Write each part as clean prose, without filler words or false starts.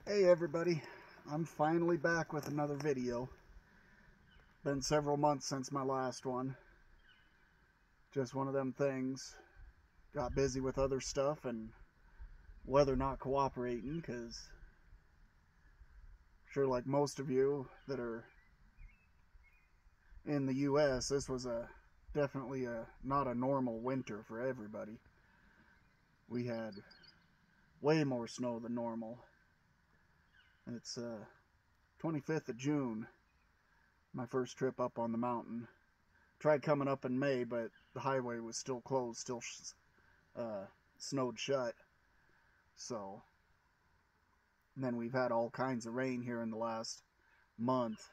Hey everybody, I'm finally back with another video. Been several months since my last one. Just one of them things. Got busy with other stuff and weather not cooperating, because sure, like most of you that are in the US, this was definitely not a normal winter for everybody. We had way more snow than normal. It's 25th of June, my first trip up on the mountain. Tried coming up in May, but the highway was still closed, still snowed shut. So, and then we've had all kinds of rain here in the last month.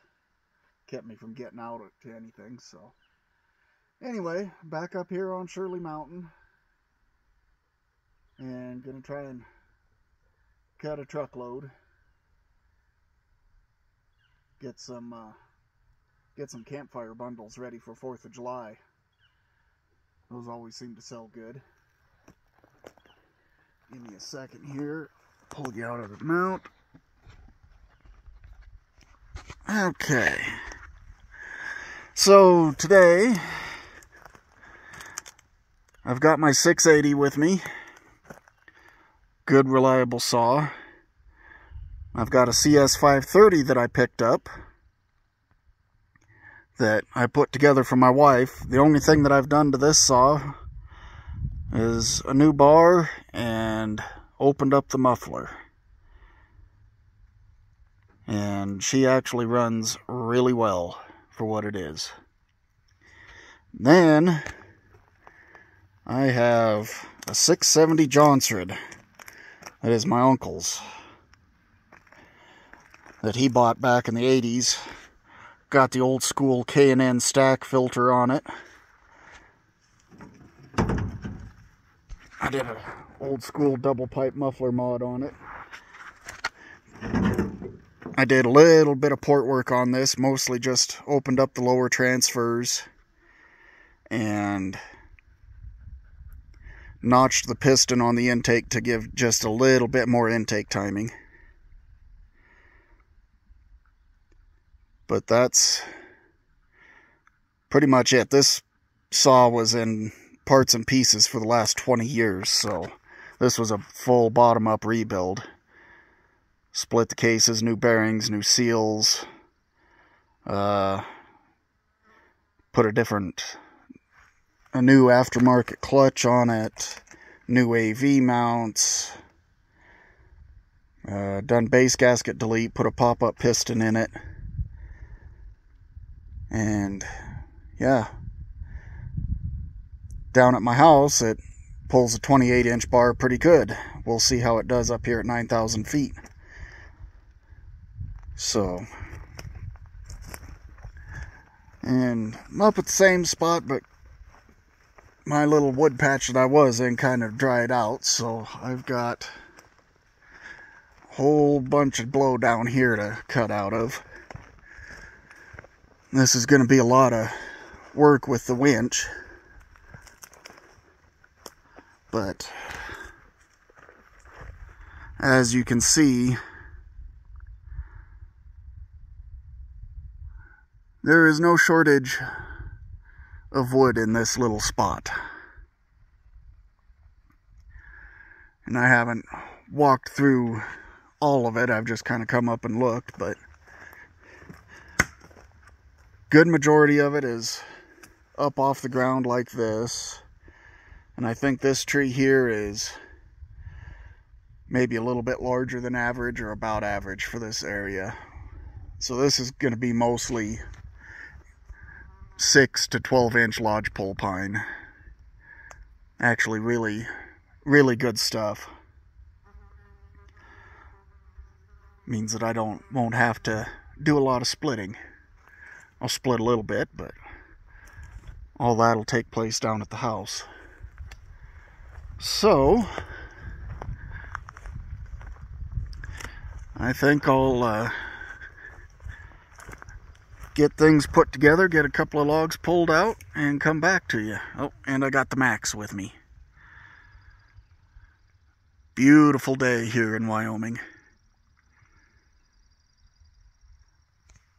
Kept me from getting out to anything, so. Anyway, back up here on Shirley Mountain. And gonna try and cut a truckload. Get some campfire bundles ready for 4th of July. Those always seem to sell good. Give me a second here. Pull you out of the mount. Okay. So today, I've got my 680 with me. Good, reliable saw. I've got a CS530 that I picked up that I put together for my wife. The only thing that I've done to this saw is a new bar and opened up the muffler. And she actually runs really well for what it is. Then I have a 670 Johnsrud. That is my uncle's, that he bought back in the 80s. Got the old school K&N stack filter on it. I did an old school double pipe muffler mod on it. I did a little bit of port work on this, mostly just opened up the lower transfers and notched the piston on the intake to give just a little bit more intake timing. But that's pretty much it. This saw was in parts and pieces for the last 20 years, so this was a full bottom-up rebuild. Split the cases, new bearings, new seals, put a new aftermarket clutch on it, new AV mounts, done base gasket delete, put a pop-up piston in it. And yeah, down at my house it pulls a 28-inch bar pretty good. We'll see how it does up here at 9,000 feet. So, and I'm up at the same spot, but my little wood patch that I was in kind of dried out, so I've got a whole bunch of blow down here to cut out of. This is going to be a lot of work with the winch, but as you can see, there is no shortage of wood in this little spot. And I haven't walked through all of it, I've just kind of come up and looked, but good majority of it is up off the ground like this. And I think this tree here is maybe a little bit larger than average, or about average for this area. So this is going to be mostly 6 to 12-inch lodgepole pine. Actually really, really good stuff. Means that I won't have to do a lot of splitting. I'll split a little bit, but all that'll take place down at the house. So, I think I'll get things put together, get a couple of logs pulled out, and come back to you. Oh, and I got the Max with me. Beautiful day here in Wyoming.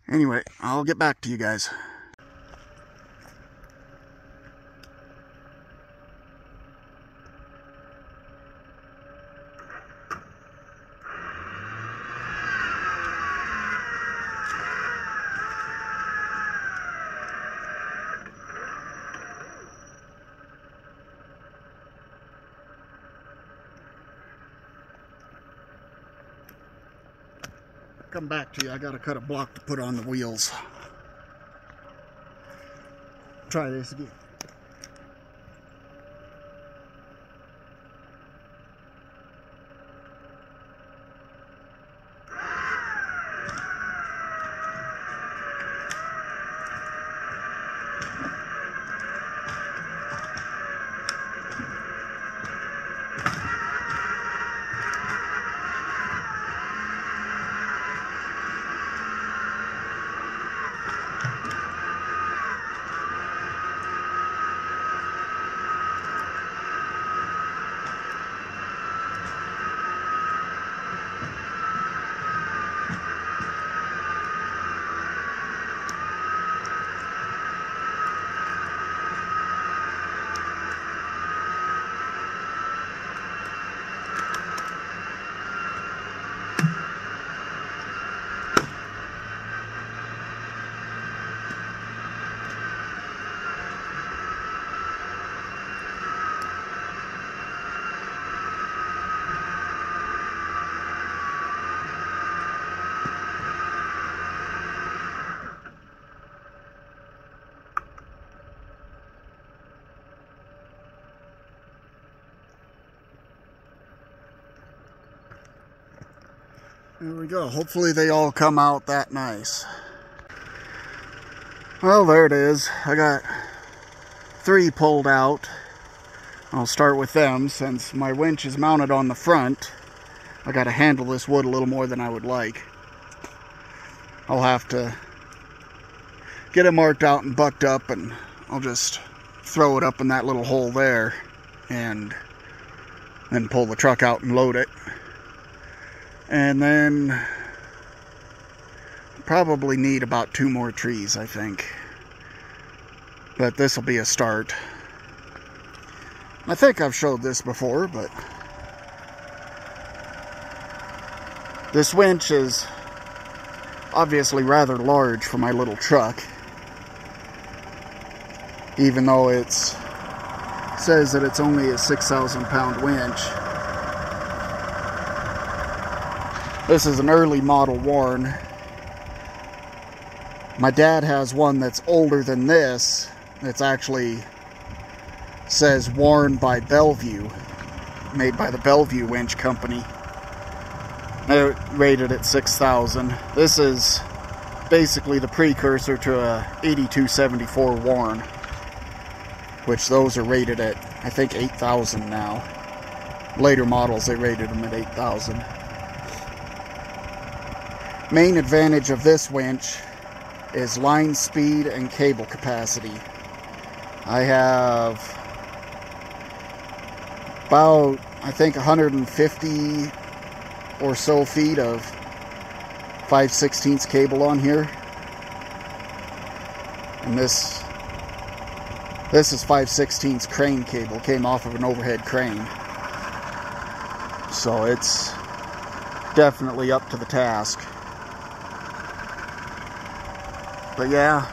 Anyway, I'll get back to you guys. Come back to you. I gotta cut a block to put on the wheels. Try this again. There we go. Hopefully they all come out that nice. Well, there it is. I got 3 pulled out. I'll start with them since my winch is mounted on the front. I got to handle this wood a little more than I would like. I'll have to get it marked out and bucked up, and I'll just throw it up in that little hole there and then pull the truck out and load it. And then probably need about 2 more trees, I think. But this will be a start. I think I've showed this before, but this winch is obviously rather large for my little truck. Even though it says that it's only a 6,000 pound winch. This is an early model Warn. My dad has one that's older than this. It's actually says Warn by Bellevue, made by the Bellevue Winch Company. They're rated at 6,000. This is basically the precursor to a 8274 Warn, which those are rated at, I think, 8,000 now. Later models, they rated them at 8,000. Main advantage of this winch is line speed and cable capacity. I have about, I think, 150 or so feet of 5/16 cable on here. And this is 5/16 crane cable, came off of an overhead crane. So it's definitely up to the task. But yeah,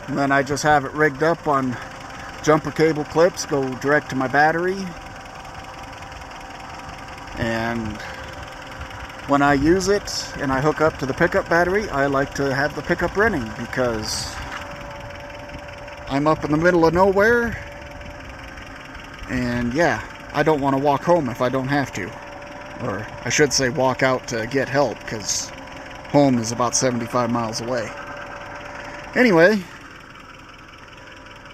and then I just have it rigged up on jumper cable clips, go direct to my battery. And when I use it and I hook up to the pickup battery, I like to have the pickup running because I'm up in the middle of nowhere. And yeah, I don't want to walk home if I don't have to. Or I should say walk out to get help, because home is about 75 miles away. Anyway,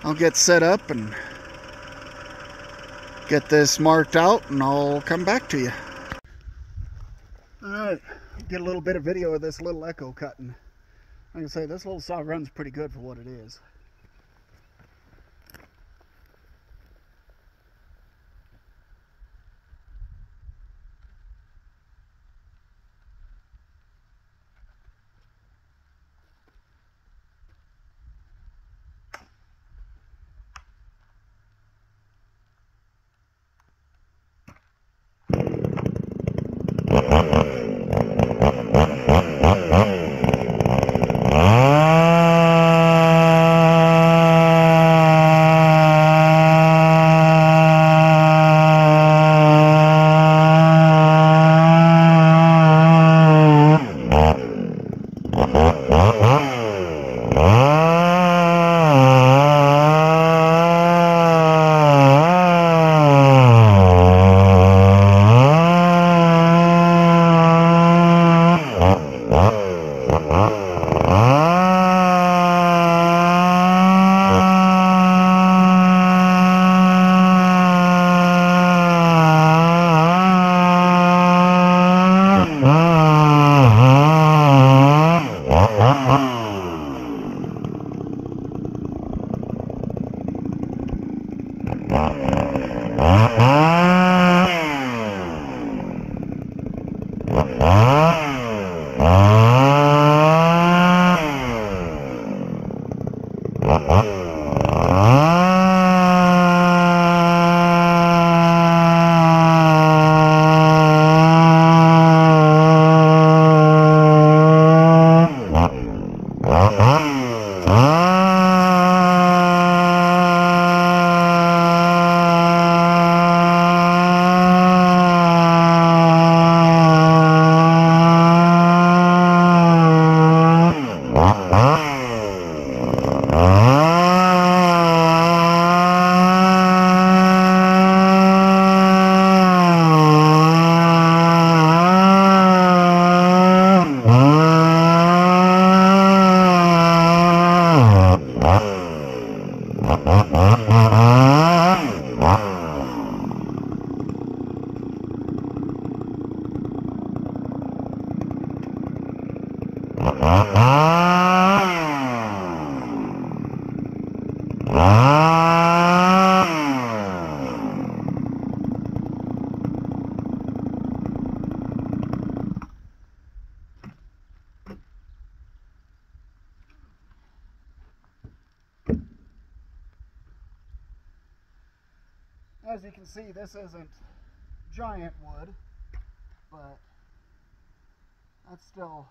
I'll get set up and get this marked out, and I'll come back to you. Alright, get a little bit of video of this little echo cutting. Like I say, this little saw runs pretty good for what it is. As you can see, this isn't giant wood, but that still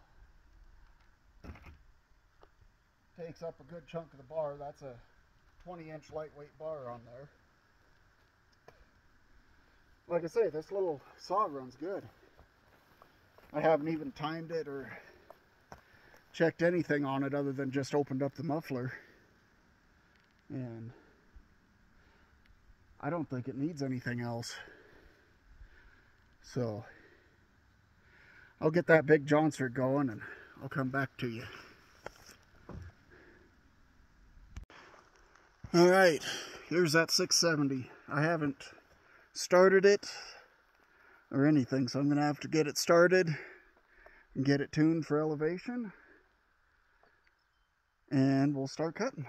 takes up a good chunk of the bar. That's a 20-inch lightweight bar on there. Like I say, this little saw runs good. I haven't even timed it or checked anything on it other than just opened up the muffler. And I don't think it needs anything else. So I'll get that big Johnsert going and I'll come back to you. Alright, here's that 670. I haven't started it or anything, so I'm going to have to get it started and get it tuned for elevation. And we'll start cutting.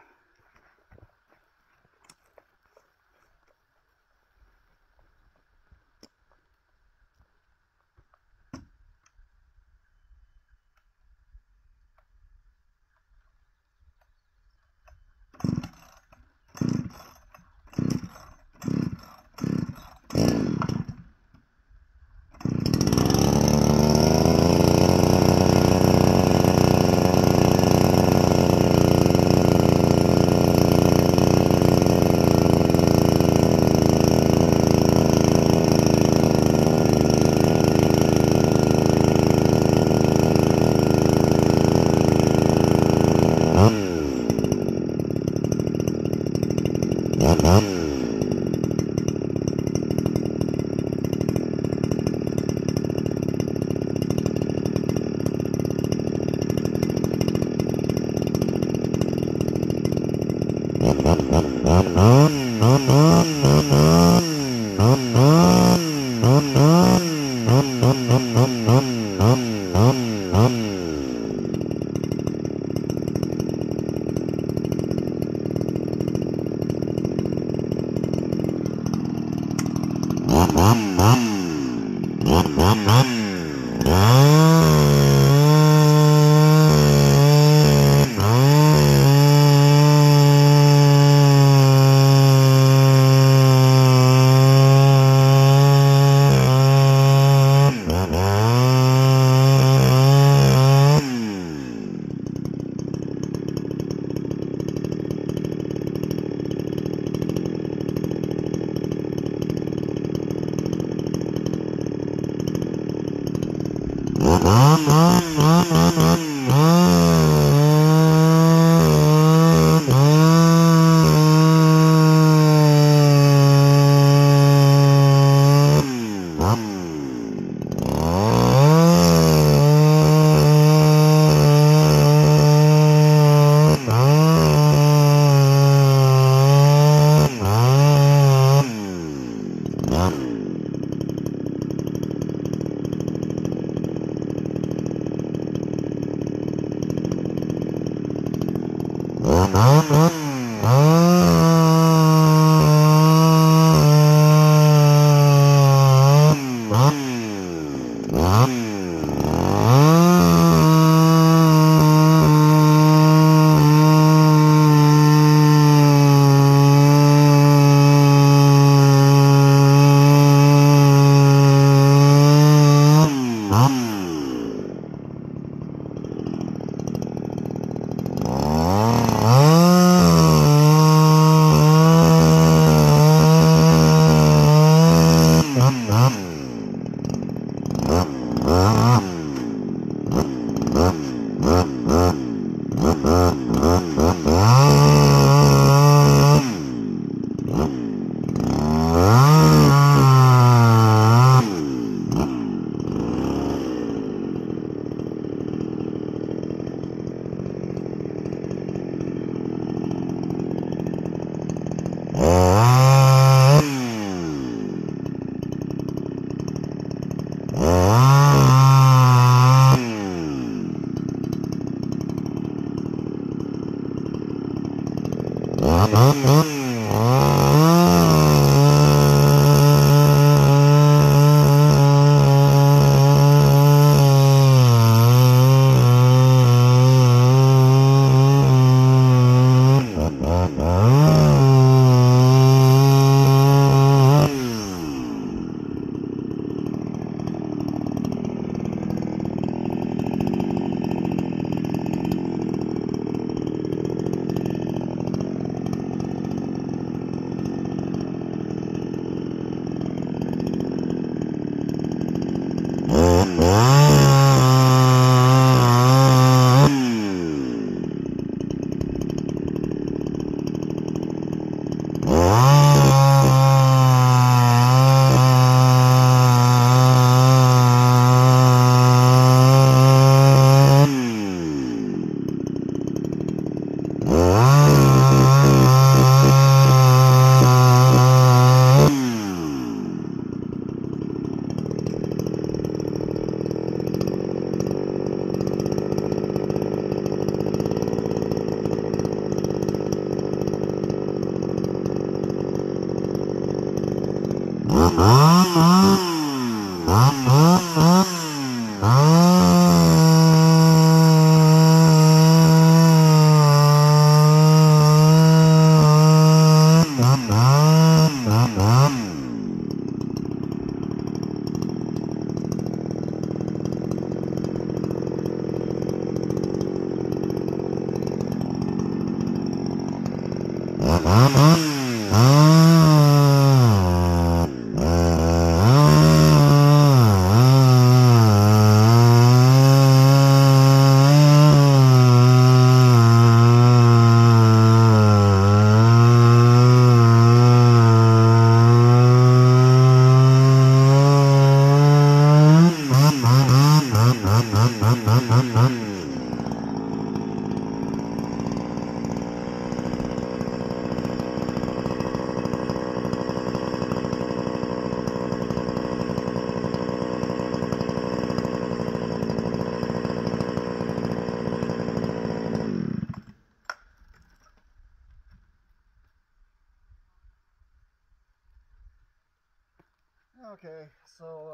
Okay, so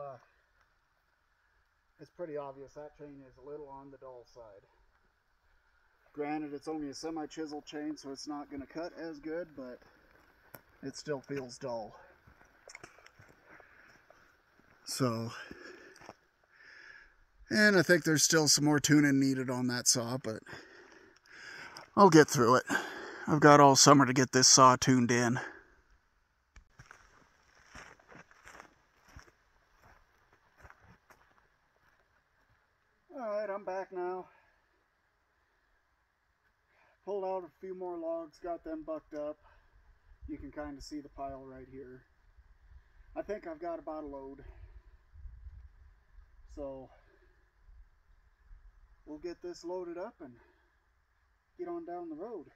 it's pretty obvious that chain is a little on the dull side. Granted, it's only a semi-chisel chain, so it's not going to cut as good, but it still feels dull. So, and I think there's still some more tuning needed on that saw, but I'll get through it. I've got all summer to get this saw tuned in. Alright, I'm back now. Pulled out a few more logs, got them bucked up. You can kind of see the pile right here. I think I've got about a load. So we'll get this loaded up and get on down the road.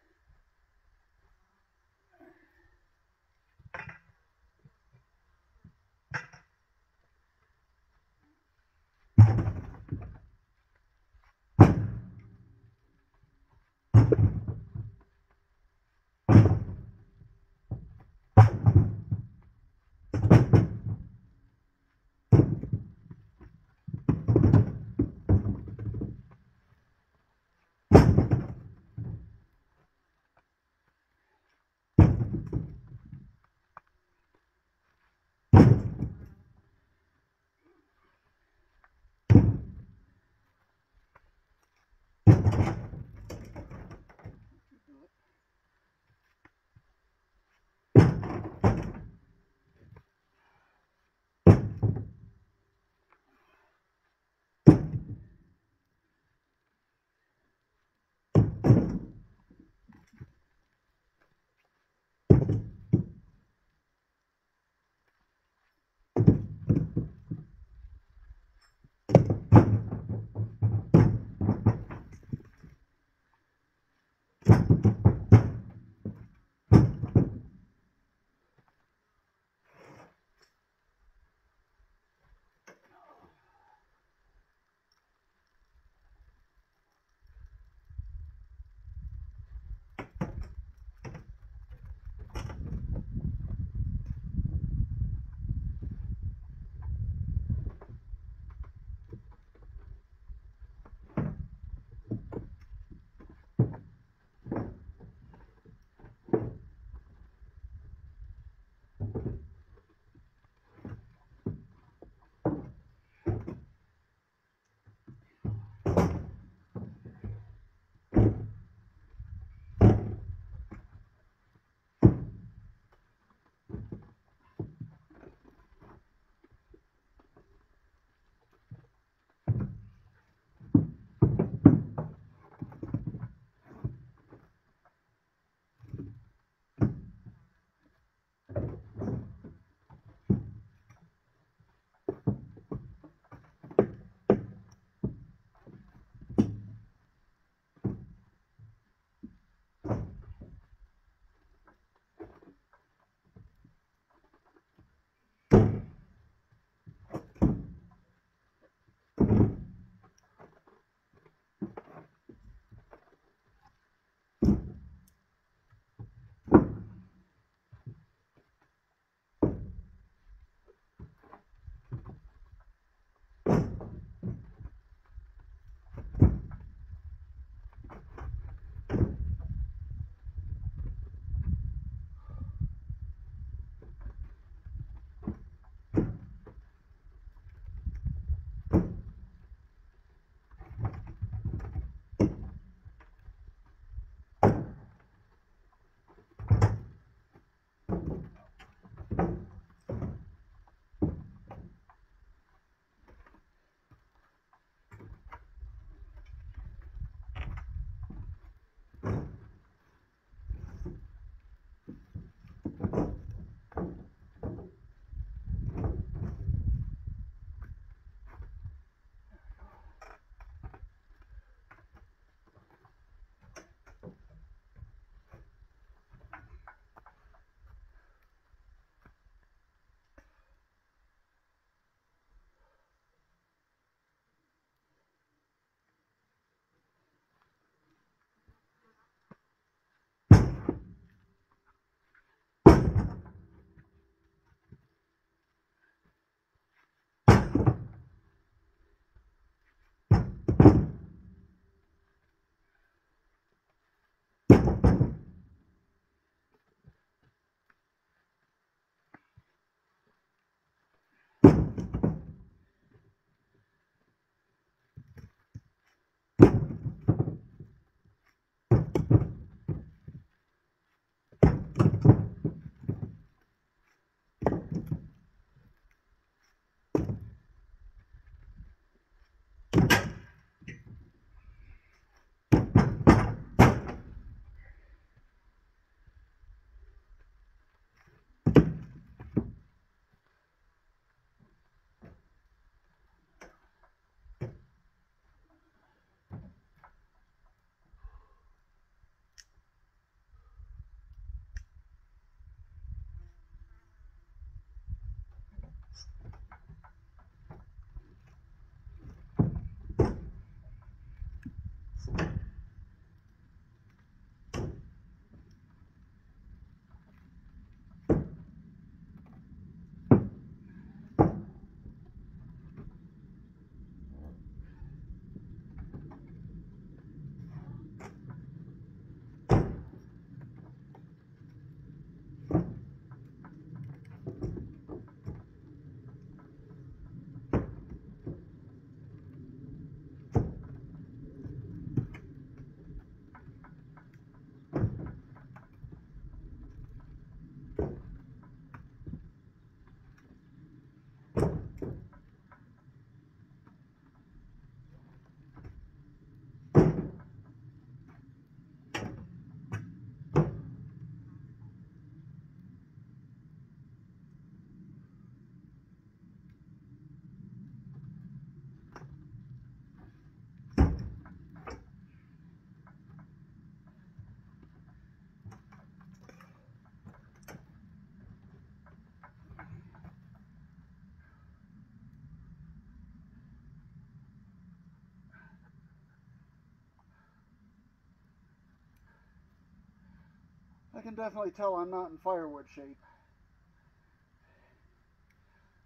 can definitely tell I'm not in firewood shape.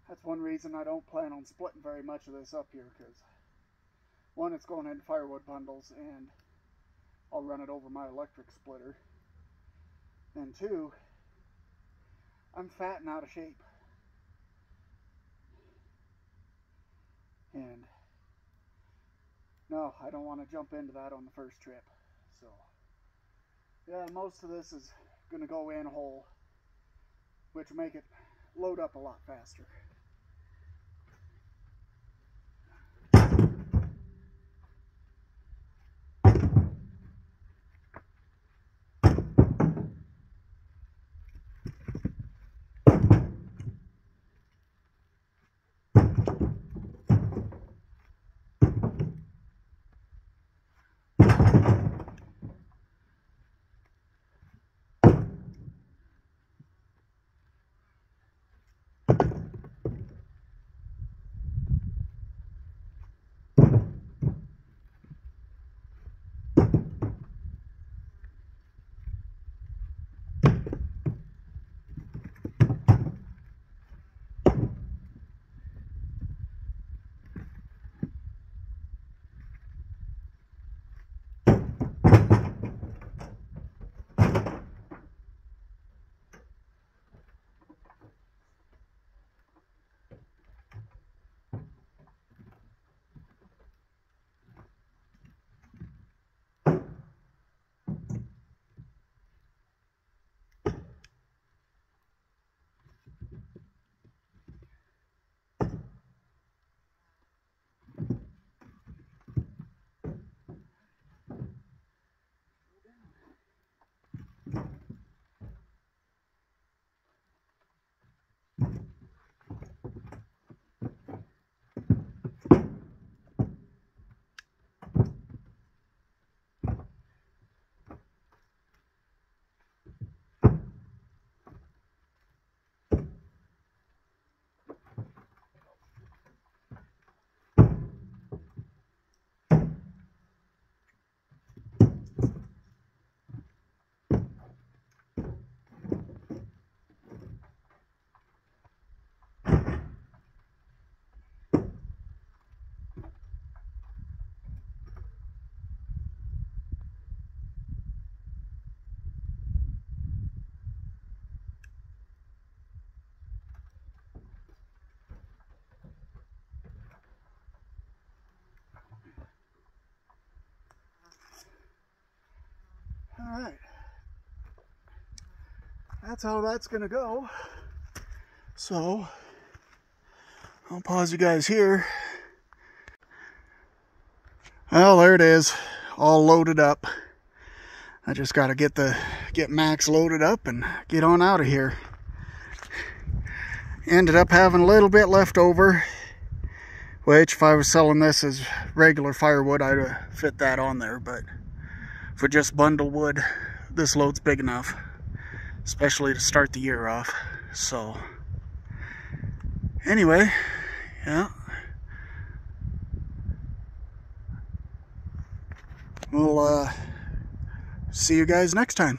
That's one reason I don't plan on splitting very much of this up here, because one, it's going into firewood bundles and I'll run it over my electric splitter. And two, I'm fat and out of shape. And no, I don't want to jump into that on the first trip. So yeah, most of this is going to go in whole, which will make it load up a lot faster. Alright, that's how that's gonna go. So I'll pause you guys here. Well, there it is, all loaded up. I just gotta get Max loaded up and get on out of here. Ended up having a little bit left over, which if I was selling this as regular firewood, I'd fit that on there, but for just bundle wood, this load's big enough, especially to start the year off. So anyway, yeah, we'll see you guys next time.